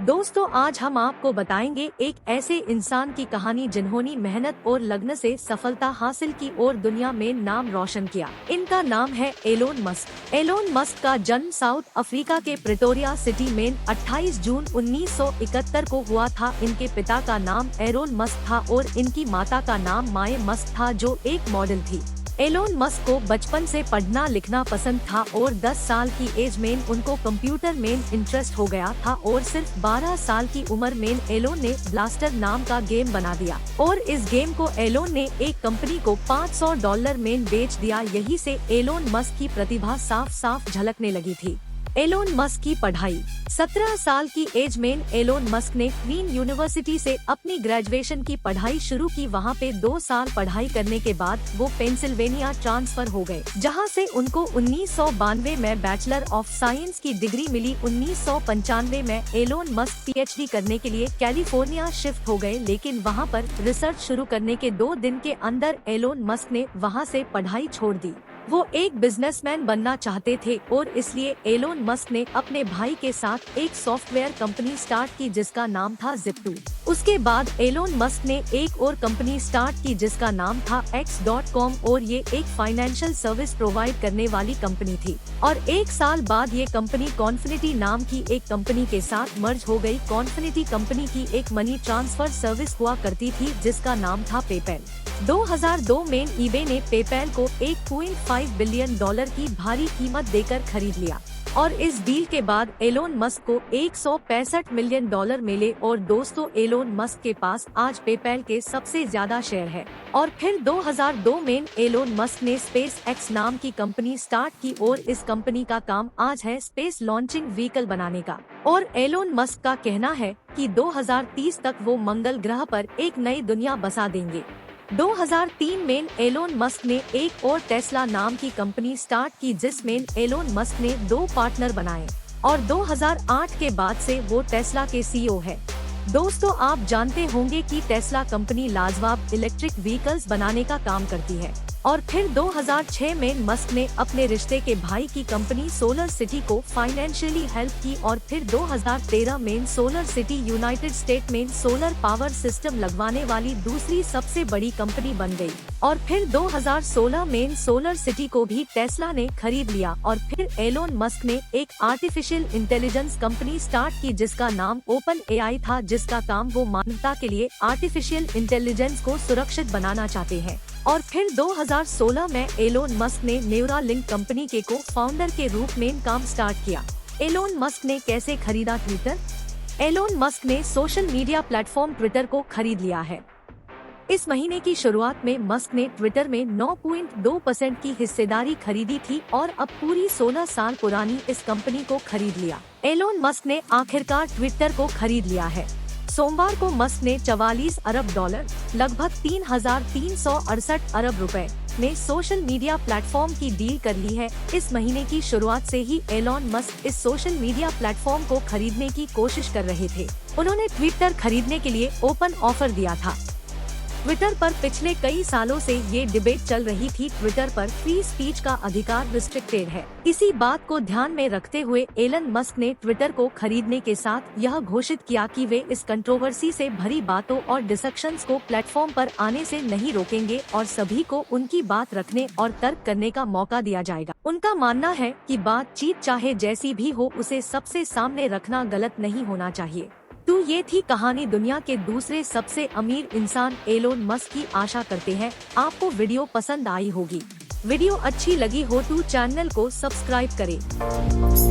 दोस्तों, आज हम आपको बताएंगे एक ऐसे इंसान की कहानी जिन्होंने मेहनत और लगन से सफलता हासिल की और दुनिया में नाम रोशन किया। इनका नाम है एलोन मस्क। एलोन मस्क का जन्म साउथ अफ्रीका के प्रिटोरिया सिटी में 28 जून 1971 को हुआ था। इनके पिता का नाम एरोन मस्क था और इनकी माता का नाम माए मस्क था, जो एक मॉडल थी। एलोन मस्क को बचपन से पढ़ना लिखना पसंद था और 10 साल की एज में उनको कंप्यूटर में इंटरेस्ट हो गया था और सिर्फ 12 साल की उम्र में एलोन ने ब्लास्टर नाम का गेम बना दिया और इस गेम को एलोन ने एक कंपनी को $500 में बेच दिया। यही से एलोन मस्क की प्रतिभा साफ साफ झलकने लगी थी। एलोन मस्क की पढ़ाई। 17 साल की एज में एलोन मस्क ने क्वीन यूनिवर्सिटी से अपनी ग्रेजुएशन की पढ़ाई शुरू की। वहां पे 2 साल पढ़ाई करने के बाद वो पेंसिल्वेनिया ट्रांसफर हो गए, जहां से उनको 1992 में बैचलर ऑफ साइंस की डिग्री मिली। 1995 में एलोन मस्क पीएचडी करने के लिए कैलिफोर्निया शिफ्ट हो गए, लेकिन वहां पर रिसर्च शुरू करने के 2 दिन के अंदर एलोन मस्क ने वहां से पढ़ाई छोड़ दी। वो एक बिजनेसमैन बनना चाहते थे और इसलिए एलोन मस्क ने अपने भाई के साथ एक सॉफ्टवेयर कंपनी स्टार्ट की जिसका नाम था Zip2। उसके बाद एलोन मस्क ने एक और कंपनी स्टार्ट की जिसका नाम था X.com और ये एक फाइनेंशियल सर्विस प्रोवाइड करने वाली कंपनी थी। और 1 साल बाद ये कंपनी कॉन्फिनिटी नाम की एक कंपनी के साथ मर्ज हो गई। कॉन्फिनिटी कंपनी की एक मनी ट्रांसफर सर्विस हुआ करती थी जिसका नाम था पेपैल। 2002 में ईबे ने पेपैल को $1.5 बिलियन की भारी कीमत देकर खरीद लिया और इस डील के बाद एलोन मस्क को $165 मिलियन मिले। और दोस्तों, एलोन मस्क के पास आज पेपैल के सबसे ज्यादा शेयर है। और फिर 2002 में एलोन मस्क ने स्पेस एक्स नाम की कंपनी स्टार्ट की और इस कंपनी का काम आज है स्पेस लॉन्चिंग व्हीकल बनाने का। और एलोन मस्क का कहना है कि 2030 तक वो मंगल ग्रह पर एक नई दुनिया बसा देंगे। 2003 में एलोन मस्क ने एक और टेस्ला नाम की कंपनी स्टार्ट की जिसमें एलोन मस्क ने 2 पार्टनर बनाए और 2008 के बाद से वो टेस्ला के सीईओ है। दोस्तों, आप जानते होंगे कि टेस्ला कंपनी लाजवाब इलेक्ट्रिक व्हीकल्स बनाने का काम करती है। और फिर 2006 में मस्क ने अपने रिश्ते के भाई की कंपनी सोलर सिटी को फाइनेंशियली हेल्प की और फिर 2013 में सोलर सिटी यूनाइटेड स्टेट में सोलर पावर सिस्टम लगवाने वाली दूसरी सबसे बड़ी कंपनी बन गई। और फिर 2016 में सोलर सिटी को भी टेस्ला ने खरीद लिया। और फिर एलोन मस्क ने एक आर्टिफिशियल इंटेलिजेंस कंपनी स्टार्ट की जिसका नाम ओपन एआई था, जिसका काम वो मानवता के लिए आर्टिफिशियल इंटेलिजेंस को सुरक्षित बनाना चाहते हैं। और फिर 2016 में एलोन मस्क ने न्यूरालिंक कंपनी के को फाउंडर के रूप में काम स्टार्ट किया। एलोन मस्क ने कैसे खरीदा ट्विटर? एलोन मस्क ने सोशल मीडिया प्लेटफॉर्म ट्विटर को खरीद लिया है। इस महीने की शुरुआत में मस्क ने ट्विटर में 9.2% की हिस्सेदारी खरीदी थी और अब पूरी 16 साल पुरानी इस कंपनी को खरीद लिया। एलोन मस्क ने आखिरकार ट्विटर को खरीद लिया है। सोमवार को मस्क ने $44 अरब लगभग 3,368 अरब रुपए में सोशल मीडिया प्लेटफॉर्म की डील कर ली है। इस महीने की शुरुआत से ही एलोन मस्क इस सोशल मीडिया प्लेटफॉर्म को खरीदने की कोशिश कर रहे थे। उन्होंने ट्विटर खरीदने के लिए ओपन ऑफर दिया था। ट्विटर पर पिछले कई सालों से ये डिबेट चल रही थी। ट्विटर पर फ्री स्पीच का अधिकार रिस्ट्रिक्टेड है। इसी बात को ध्यान में रखते हुए एलन मस्क ने ट्विटर को खरीदने के साथ यह घोषित किया कि वे इस कंट्रोवर्सी से भरी बातों और डिस्कशंस को प्लेटफॉर्म पर आने से नहीं रोकेंगे और सभी को उनकी बात रखने और तर्क करने का मौका दिया जाएगा। उनका मानना है कि बातचीत चाहे जैसी भी हो, उसे सबसे सामने रखना गलत नहीं होना चाहिए। तो ये थी कहानी दुनिया के दूसरे सबसे अमीर इंसान एलोन मस्क की। आशा करते हैं आपको वीडियो पसंद आई होगी। वीडियो अच्छी लगी हो तो चैनल को सब्सक्राइब करें।